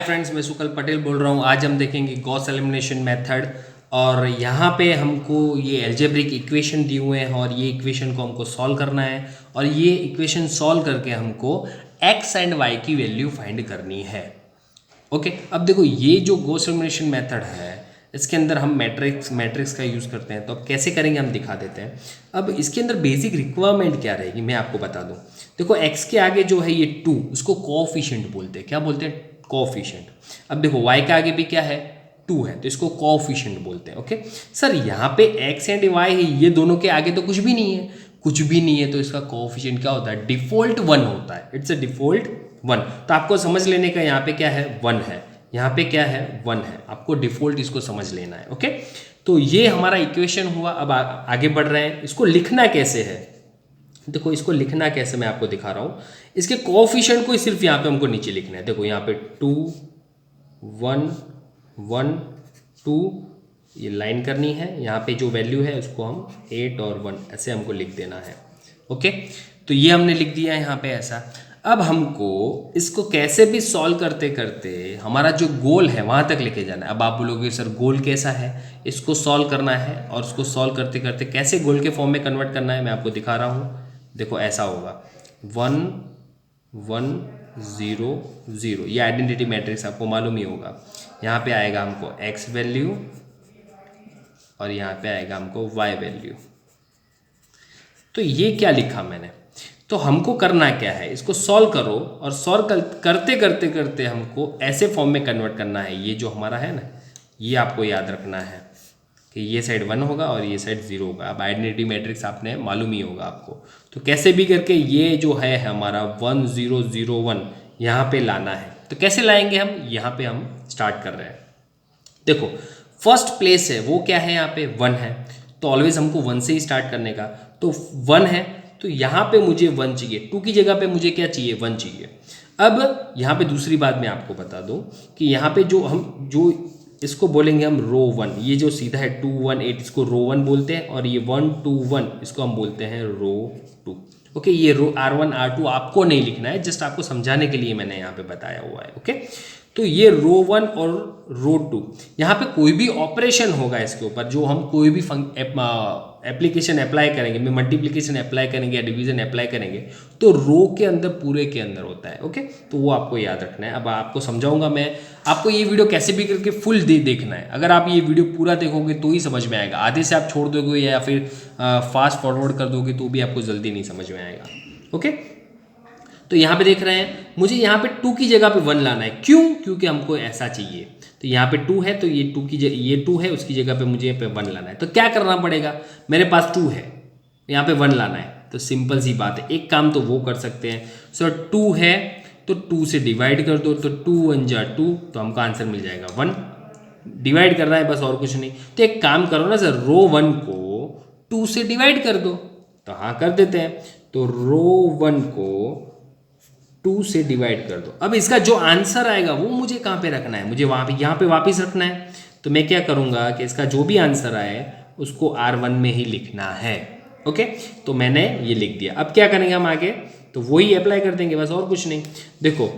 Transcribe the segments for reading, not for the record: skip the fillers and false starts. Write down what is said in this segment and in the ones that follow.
Friends, मैं सुकल पटेल बोल रहा हूँ। आज हम देखेंगे गॉस एलिमिनेशन मेथड और यहाँ पे हमको ये अलजेब्रिक इक्वेशन दिए हुए हैं और ये इक्वेशन को हमको सॉल्व करना है और ये इक्वेशन सॉल्व करके हमको x एंड y की वैल्यू फाइंड करनी है। ओके, अब देखो ये जो गॉस एलिमिनेशन मेथड है इसके अंदर हम मैट्रिक्स का यूज़ करते हैं। तो अब कैसे करेंगे हम दिखा देते हैं। अब इसके अंदर बेसिक रिक्वायरमेंट क्या रहेगी मैं आपको बता दूं। देखो x के आगे जो है ये 2, इसको कोएफिशिएंट बोलते हैं। क्या बोलते हैं? कोएफिशिएंट। अब देखो y के आगे भी क्या है? 2 है, तो इसको कोएफिशिएंट बोलते हैं। ओके सर, यहाँ पे x एंड y है, ये दोनों के आगे तो कुछ भी नहीं है, कुछ भी नहीं है, तो इसका कोएफिशिएंट क्या होता है? डिफॉल्ट 1 होता है। It's a default 1। तो आपको समझ लेने का यहाँ पे क्या है? 1 है, यहाँ पे क्या है? 1 है। आपको डिफॉल्ट इसको समझ लेना है। ओके, तो ये हमारा इक्वेशन हुआ। अब आगे बढ़ रहे हैं। इसको लिखना कैसे है? देखो इसको लिखना कैसे मैं आपको दिखा रहा हूँ। इसके कोएफिशिएंट को सिर्फ यहाँ पे हमको नीचे लिखना है। देखो यहाँ पे 2 1 1 2 ये लाइन करनी है। यहाँ पे जो वैल्यू है उसको हम 8 और 1 ऐसे हमको लिख देना है। ओके, तो ये हमने लिख दिया है यहाँ पे ऐसा। अब हमको इसको कैसे भी सॉल्व करते करते हमारा जो गोल है वहाँ तक लेके जाना है। अब आप बोलोगे सर गोल कैसा है? इसको सॉल्व करना है और उसको सॉल्व करते करते कैसे गोल के फॉर्म में कन्वर्ट करना है मैं आपको दिखा रहा हूँ। देखो ऐसा होगा 1 1 0 0, ये आइडेंटिटी मैट्रिक्स आपको मालूम ही होगा। यहाँ पे आएगा हमको x वैल्यू और यहाँ पे आएगा हमको y वैल्यू। तो ये क्या लिखा मैंने? तो हमको करना क्या है? इसको सॉल्व करो और सॉल्व करते करते करते हमको ऐसे फॉर्म में कन्वर्ट करना है। ये जो हमारा है ना, ये आपको याद रखना है कि ये साइड 1 होगा और ये साइड 0 होगा। अब आइडेंटिटी मैट्रिक्स आपने मालूम ही होगा आपको। तो कैसे भी करके ये जो है हमारा 1 0 0 1 यहाँ पे लाना है। तो कैसे लाएंगे हम? यहाँ पे हम स्टार्ट कर रहे हैं। देखो फर्स्ट प्लेस है वो क्या है? यहाँ पे 1 है, तो ऑलवेज हमको 1 से ही स्टार्ट करने का। तो 1 है तो यहाँ पे मुझे 1 चाहिए, 2 की जगह पे मुझे क्या चाहिए? 1 चाहिए। अब यहाँ पे दूसरी बात मैं आपको बता दूँ कि यहाँ पे जो इसको बोलेंगे हम रो 1, ये जो सीधा है 2 1 8 इसको रो 1 बोलते हैं और ये 1 2 1 इसको हम बोलते हैं रो 2। ओके, ये रो R1 R2 आपको नहीं लिखना है, जस्ट आपको समझाने के लिए मैंने यहाँ पे बताया हुआ है। ओके, तो ये रो 1 और रो 2, यहाँ पे कोई भी ऑपरेशन होगा इसके ऊपर, जो हम कोई भी एप्लीकेशन अप्लाई करेंगे, मैं मल्टीप्लिकेशन अप्लाई करेंगे या डिवीजन अप्लाई करेंगे, तो रो के अंदर पूरे के अंदर होता है। ओके, तो वो आपको याद रखना है। अब आपको समझाऊंगा मैं, आपको ये वीडियो कैसे भी करके फुल देखना है। अगर आप ये वीडियो पूरा देखोगे तो ही समझ में आएगा, आधे से आप छोड़ दोगे या फिर फास्ट फॉरवर्ड कर दोगे तो भी आपको जल्दी नहीं समझ में आएगा। ओके, तो यहाँ पे देख रहे हैं मुझे यहाँ पे 2 की जगह पे 1 लाना है। क्यों? क्योंकि हमको ऐसा चाहिए। तो यहाँ पे 2 है तो ये 2 की ये 2 है, उसकी जगह पे मुझे यहाँ पे 1 लाना है। तो क्या करना पड़ेगा? मेरे पास 2 है, यहाँ पे 1 लाना है। तो सिंपल सी बात है, एक काम तो वो कर सकते हैं। सो 2 है तो 2 से डिवाइड कर दो, तो 2 1 जा 2, तो हमको आंसर मिल जाएगा 1। डिवाइड करना है बस, और कुछ नहीं। तो एक काम करो ना सर, रो 1 को 2 से डिवाइड कर दो। तो हाँ कर देते हैं। तो रो 1 को 2 से डिवाइड कर दो। अब इसका जो आंसर आएगा वो मुझे कहाँ पे रखना है? मुझे वहाँ पे यहाँ पे वापस रखना है। तो मैं क्या करूँगा कि इसका जो भी आंसर आए उसको R1 में ही लिखना है। ओके, तो मैंने ये लिख दिया। अब क्या करेंगे हम आगे? तो वही अप्लाई कर देंगे बस, और कुछ नहीं। देखो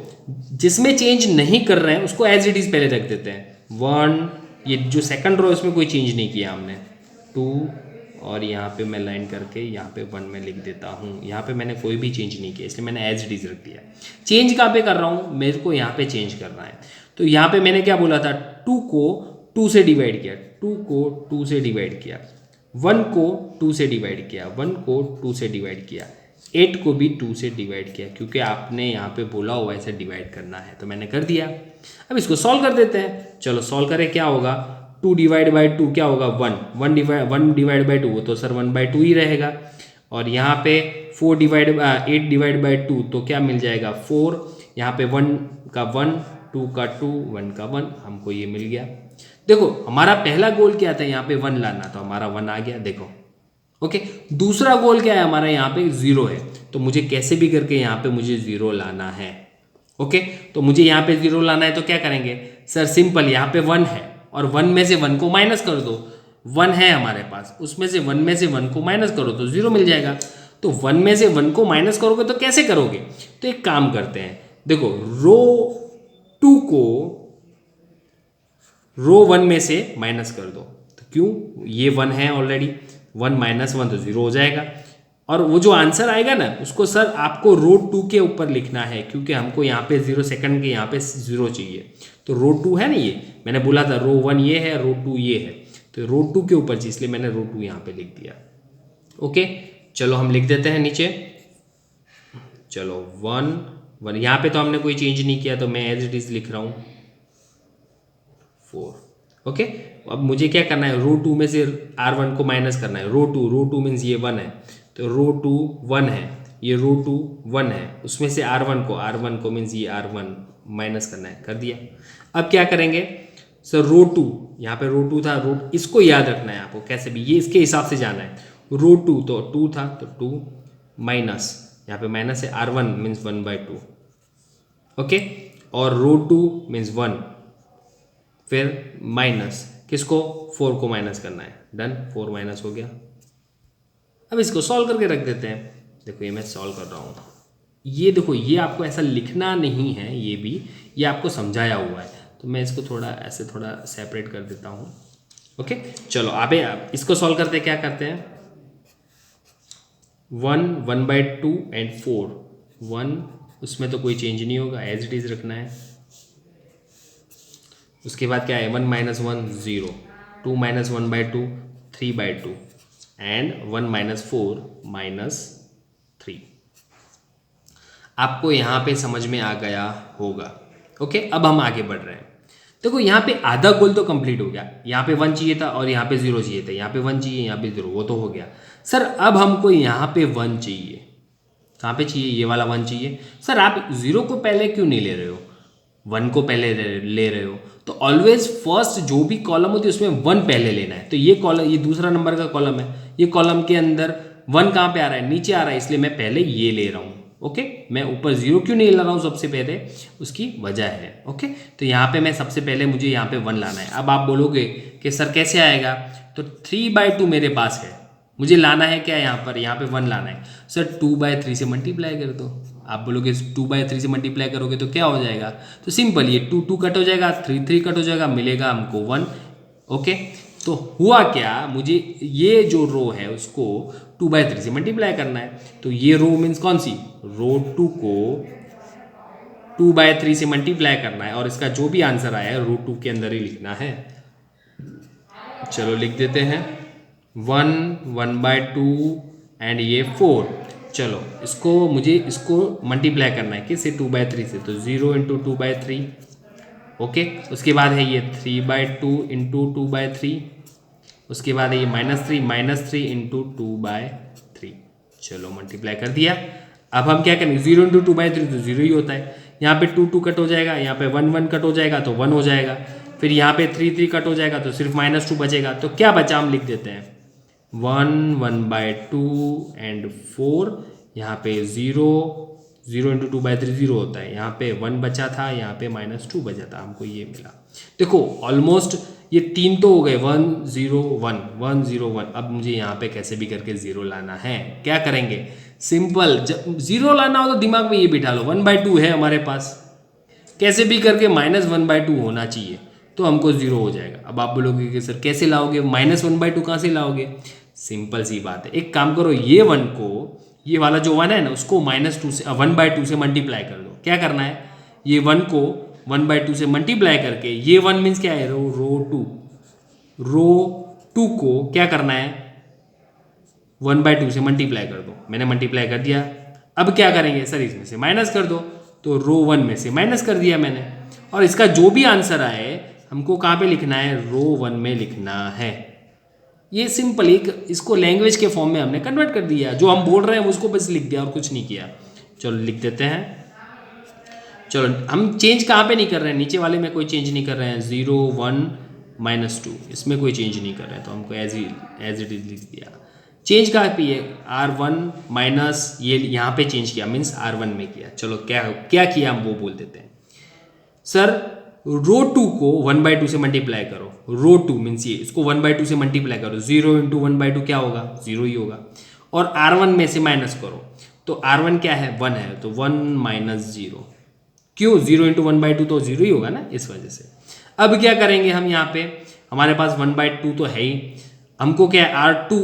जिसमें चेंज नहीं कर रहे हैं उसको एज इट इज़ पहले रख देते हैं। 1, ये जो सेकंड रो इसमें कोई चेंज नहीं किया हमने। 2 और यहाँ पे मैं लाइन करके यहाँ पे 1 में लिख देता हूँ। यहाँ पे मैंने कोई भी चेंज नहीं किया, इसलिए मैंने एज इट इज रख दिया। चेंज कहाँ पे कर रहा हूँ? मेरे को यहाँ पे चेंज करना है। तो यहाँ पे मैंने क्या बोला था? 2 को 2 से डिवाइड किया, 2 को 2 से डिवाइड किया, 1 को 2 से डिवाइड किया, 1 को 2 से डिवाइड किया, 8 को भी 2 से डिवाइड किया, क्योंकि आपने यहाँ पे बोला हुआ ऐसे डिवाइड करना है, तो मैंने कर दिया। अब इसको सॉल्व कर देते हैं। चलो सॉल्व करें, क्या होगा? 2 डिवाइड बाई 2 क्या होगा? 1 1 डिवाइड बाई 2, वो तो सर 1 बाई 2 ही रहेगा। और यहाँ पे 8 डिवाइड बाई 2 तो क्या मिल जाएगा? 4। यहाँ पे 1 का 1, 2 का 2, 1 का 1, हमको ये मिल गया। देखो हमारा पहला गोल क्या था? यहाँ पे 1 लाना, तो हमारा 1 आ गया। देखो ओके, दूसरा गोल क्या है हमारा? यहाँ पे 0 है, तो मुझे कैसे भी करके यहाँ पे मुझे 0 लाना है। ओके, तो मुझे यहाँ पे 0 लाना है, तो क्या करेंगे सर? सिंपल, यहाँ पे 1 है और 1 में से 1 को माइनस कर दो। 1 है हमारे पास, उसमें से 1 में से 1 को माइनस करो तो 0 मिल जाएगा। तो 1 में से 1 को माइनस करोगे तो कैसे करोगे? तो एक काम करते हैं, देखो रो 2 को रो 1 में से माइनस कर दो। तो क्यों, ये 1 है ऑलरेडी, 1 माइनस 1 तो 0 हो जाएगा। और वो जो आंसर आएगा ना उसको सर आपको रो 2 के ऊपर लिखना है, क्योंकि हमको यहाँ पे 0 सेकंड के यहाँ पे 0 चाहिए। तो रो 2 है ना, ये मैंने बोला था रो 1 ये है, रो 2 ये है, तो रो 2 के ऊपर चाहिए, इसलिए मैंने रो 2 यहाँ पे लिख दिया। ओके, चलो हम लिख देते हैं नीचे। चलो 1 यहाँ पे तो हमने कोई चेंज नहीं किया, तो मैं एज इट इज लिख रहा हूँ 4। ओके, अब मुझे क्या करना है, रो 2 में से R1 को माइनस करना है। रो 2 मीन्स ये 1 है, तो रो 2 1 है, ये रो 2 1 है, उसमें से R1 को मीन्स ये R1 माइनस करना है, कर दिया। अब क्या करेंगे सर, रो 2 यहाँ पे रो 2 था, इसको याद रखना है आपको कैसे भी, ये इसके हिसाब से जाना है। रो 2 तो 2 था, तो 2 माइनस, यहाँ पे माइनस है, R1 मीन्स 1/2। ओके, और रो 2 मीन्स 1, फिर माइनस किसको, 4 को माइनस करना है, डन, 4 माइनस हो गया। अब इसको सॉल्व करके रख देते हैं। देखो ये मैं सॉल्व कर रहा हूँ, ये देखो ये आपको ऐसा लिखना नहीं है, ये भी ये आपको समझाया हुआ है, तो मैं इसको थोड़ा ऐसे थोड़ा सेपरेट कर देता हूँ। ओके, चलो आप इसको सॉल्व करते क्या करते हैं, 1/2 एंड 4, 1 उसमें तो कोई चेंज नहीं होगा, एज इट इज रखना है। उसके बाद क्या है, 1 माइनस 1 0, 2 माइनस 1/2 3/2 एंड 1 माइनस 4 -3। आपको यहाँ पे समझ में आ गया होगा। ओके, अब हम आगे बढ़ रहे हैं। देखो यहाँ पे आधा गोल तो कंप्लीट हो गया, यहाँ पे 1 चाहिए था और यहाँ पे 0 चाहिए था, यहाँ पे 1 चाहिए, यहाँ पे 0, वो तो हो गया। सर अब हमको यहाँ पे 1 चाहिए, कहाँ पे चाहिए, ये वाला 1 चाहिए। सर आप 0 को पहले क्यों नहीं ले रहे हो, 1 को पहले ले रहे हो, तो ऑलवेज फर्स्ट जो भी कॉलम होती है उसमें 1 पहले लेना है। तो ये कॉलम, ये दूसरा नंबर का कॉलम है, ये कॉलम के अंदर 1 कहाँ पे आ रहा है, नीचे आ रहा है, इसलिए मैं पहले ये ले रहा हूँ। ओके, मैं ऊपर 0 क्यों नहीं ला रहा हूँ सबसे पहले, उसकी वजह है। ओके, तो यहाँ पे मैं सबसे पहले मुझे यहाँ पे 1 लाना है। अब आप बोलोगे कि सर कैसे आएगा, तो 3/2 मेरे पास है, मुझे लाना है क्या, यहाँ पे 1 लाना है। सर 2/3 से मल्टीप्लाई कर दो। आप बोलोगे 2/3 से मल्टीप्लाई करोगे तो क्या हो जाएगा, तो सिंपल, ये 2 कट हो जाएगा, 3 कट हो जाएगा, मिलेगा हमको 1। ओके, तो हुआ क्या, मुझे ये जो रो है उसको 2/3 से मल्टीप्लाई करना है। तो ये रो मीन्स कौन सी, रो 2 को 2/3 से मल्टीप्लाई करना है, और इसका जो भी आंसर आया है रो 2 के अंदर ही लिखना है। चलो लिख देते हैं 1 1/2 एंड ये 4। चलो मुझे इसको मल्टीप्लाई करना है किससे, 2/3 से, तो 0 × 2/3। ओके, उसके बाद है ये 3/2 × 2/3, उसके बाद है ये -3 × 2/3। चलो मल्टीप्लाई कर दिया। अब हम क्या करेंगे, 0 × 2/3 तो 0 ही होता है, यहाँ पे 2 कट हो जाएगा, यहाँ पे 1 कट हो जाएगा तो 1 हो जाएगा, फिर यहाँ पे 3 कट हो जाएगा तो सिर्फ -2 बचेगा। तो क्या बचा, हम लिख देते हैं 1 1/2 एंड 4, यहाँ पे 0 × 2/3 0 होता है, यहाँ पे 1 बचा था, यहाँ पे -2 बचा था, हमको ये मिला। देखो ऑलमोस्ट ये 3 तो हो गए, 1 0 1 1 0 1। अब मुझे यहाँ पे कैसे भी करके 0 लाना है, क्या करेंगे, सिंपल, जब 0 लाना हो तो दिमाग में ये बिठा लो, 1/2 है हमारे पास, कैसे भी करके -1/2 होना चाहिए, तो हमको 0 हो जाएगा। अब आप बोलोगे कि सर कैसे लाओगे, -1/2 कहाँ से लाओगे, सिंपल सी बात है, एक काम करो, ये 1 को, ये वाला जो 1 है ना उसको -2 से 1/2 से मल्टीप्लाई कर दो। क्या करना है, ये 1 को 1/2 से मल्टीप्लाई करके, ये 1 मीन्स क्या है, रो 2 को क्या करना है, 1/2 से मल्टीप्लाई कर दो। मैंने मल्टीप्लाई कर दिया। अब क्या करेंगे सर, इसमें से माइनस कर दो, तो रो 1 में से माइनस कर दिया मैंने, और इसका जो भी आंसर आए हमको कहाँ पे लिखना है, रो 1 में लिखना है। ये सिंपल, एक इसको लैंग्वेज के फॉर्म में हमने कन्वर्ट कर दिया, जो हम बोल रहे हैं उसको बस लिख दिया और कुछ नहीं किया। चलो लिख देते हैं। चलो हम चेंज कहाँ पे नहीं कर रहे हैं, नीचे वाले में कोई चेंज नहीं कर रहे हैं, 0 1 -2 इसमें कोई चेंज नहीं कर रहे हैं, तो हमको एज इट इज लिख दिया। चेंज कहाँ पे है, R1 माइनस, ये यहाँ पे चेंज किया, मीन्स R1 में किया। चलो क्या किया हम वो बोल देते हैं। सर रो 2 को 1/2 से मल्टीप्लाई करो, रो 2 मीन्स ये, इसको 1/2 से मल्टीप्लाई करो, 0 × 1/2 क्या होगा, 0 ही होगा, और R1 में से माइनस करो, तो R1 क्या है, 1 है, तो 1 - 0, क्यों, 0 × 1/2 तो 0 ही होगा ना, इस वजह से। अब क्या करेंगे हम, यहाँ पे हमारे पास 1/2 तो है ही, हमको क्या है R2,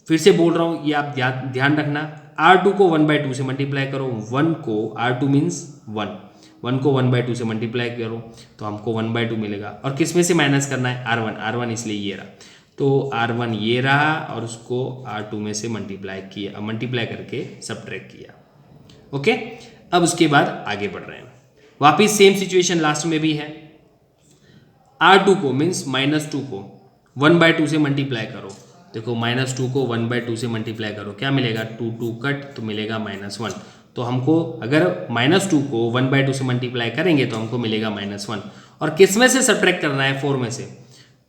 फिर से बोल रहा हूँ ये आप ध्यान रखना, R2 को 1/2 से मल्टीप्लाई करो, 1 को R2 मीन्स 1 को 1/2 से मल्टीप्लाई करो तो हमको 1/2 मिलेगा। और किस में से माइनस करना है, R1 इसलिए ये रहा, तो R1 ये रहा और उसको R2 में से मल्टीप्लाई करके सब्ट्रैक्ट किया। ओके, अब उसके बाद आगे बढ़ रहे हैं, वापिस सेम सिचुएशन लास्ट में भी है। R2 को मीन्स -2 को 1/2 से मल्टीप्लाई करो, देखो -2 को 1/2 से मल्टीप्लाई करो, क्या मिलेगा, 2 कट तो मिलेगा -1। तो हमको अगर -2 को 1/2 से मल्टीप्लाई करेंगे तो हमको मिलेगा -1। और किस में से सब्ट्रैक्ट करना है, 4 में से,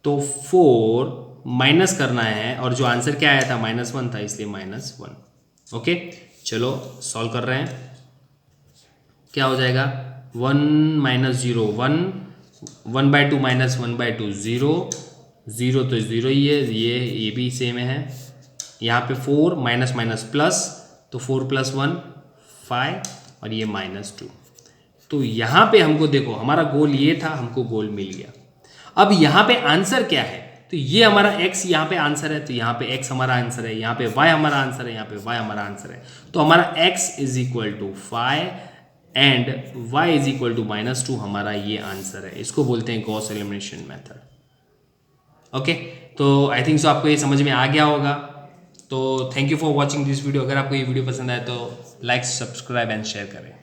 तो 4 माइनस करना है, और जो आंसर क्या आया था -1 था, इसलिए -1। ओके, चलो सॉल्व कर रहे हैं, क्या हो जाएगा, 1 - 0 1, 1/2 - 1/2 0, 0 तो 0 ही है, ये भी सेम है। यहाँ पे 4 माइनस माइनस प्लस, तो 4 + 1 5, और ये -2। तो यहाँ पे हमको देखो, हमारा गोल ये था, हमको गोल मिल गया। अब यहाँ पे आंसर क्या है, तो ये हमारा x यहाँ पे आंसर है, तो यहाँ पे x हमारा आंसर है, यहाँ पे y हमारा आंसर है, यहाँ पे y हमारा आंसर है। तो हमारा x = 5 एंड y = -2 हमारा ये आंसर है। इसको बोलते हैं गॉस एलिमिनेशन मेथड। ओके, तो आई थिंक सो आपको ये समझ में आ गया होगा। तो thank you for watching this video. अगर आपको ये वीडियो पसंद आए तो लाइक, सब्सक्राइब एंड शेयर करें।